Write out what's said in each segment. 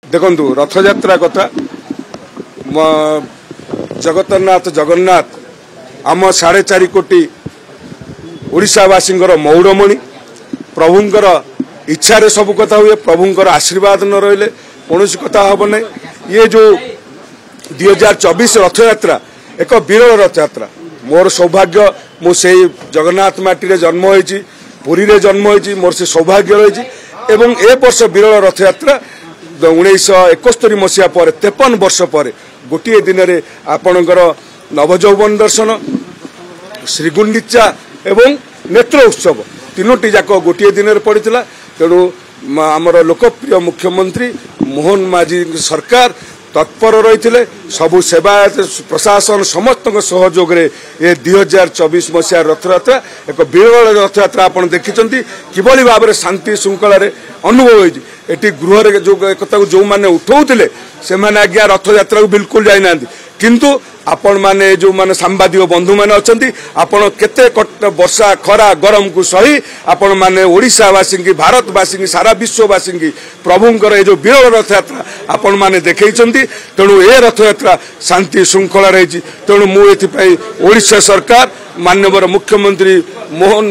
देखु रथयात्रा कथा जगतनाथ जगन्नाथ आम 4.5 कोटी ओडिशावासी मौड़मणि प्रभुंर इच्छा सब कथा हुए प्रभुंर आशीर्वाद न रही कौन कथा हम ना ये जो 2024 रथयात्रा एक विरल रथयात्रा मोर सौभाग्य मुझे जगन्नाथ माटी जन्म होती पुरी रे जन्म होती मोर से सौभाग्य रही एवं ए वर्ष विरल रथयात्रा 1971 मसीहा पर 53 वर्ष पर गोटे दिन में आपणकर नवजौवन दर्शन श्रीगुंडीचा एवं नेत्र उत्सव तीनोटी जाक गोटे दिन में पड़ता तेणु आमर लोकप्रिय मुख्यमंत्री मोहन माझी सरकार तत्पर रही सबु सेवायत प्रशासन समस्त सहयोग ये 2024 मसीहा रथयात्रा एक विरल रथयात्रा आप देखिं किभली भाव में शांति श्रृंखला अनुभव होती गृह जो कथा जो मैंने उठाऊले से मैंने आज्ञा रथयात्रा को बिल्कुल जाना किंतु आपण माने जो माने सांबादिक बंधु माने अछंती आपण केते वर्षा खरा गरम को सही आपण माने ओडिशावासी की भारतवासी की सारा विश्ववासी की प्रभुंकर ये जो विरल रथयात्रा आपण माने देखैछंती तेणु ए रथयात्रा शांति श्रृंखला रही तेणु मु एथिपाई ओडिशा सरकार माननीय मुख्यमंत्री मोहन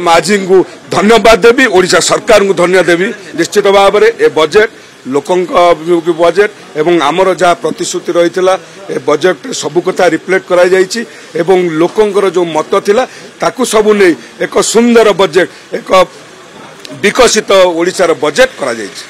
माझी को धन्यवाद देवी ओडिशा सरकार को धन्यवाद देवी निश्चित भाव में ए बजेट लोकों बजेट एवं आमर जहाँ प्रतिश्रुति रही ए बजेट सबु कथा रिफ्लेक्ट करा जाइछि एवं लोकों जो मत थिला ताकू सबु नै एक सुंदर बजेट एक विकसित ओडिशार बजेट करा जाइछि।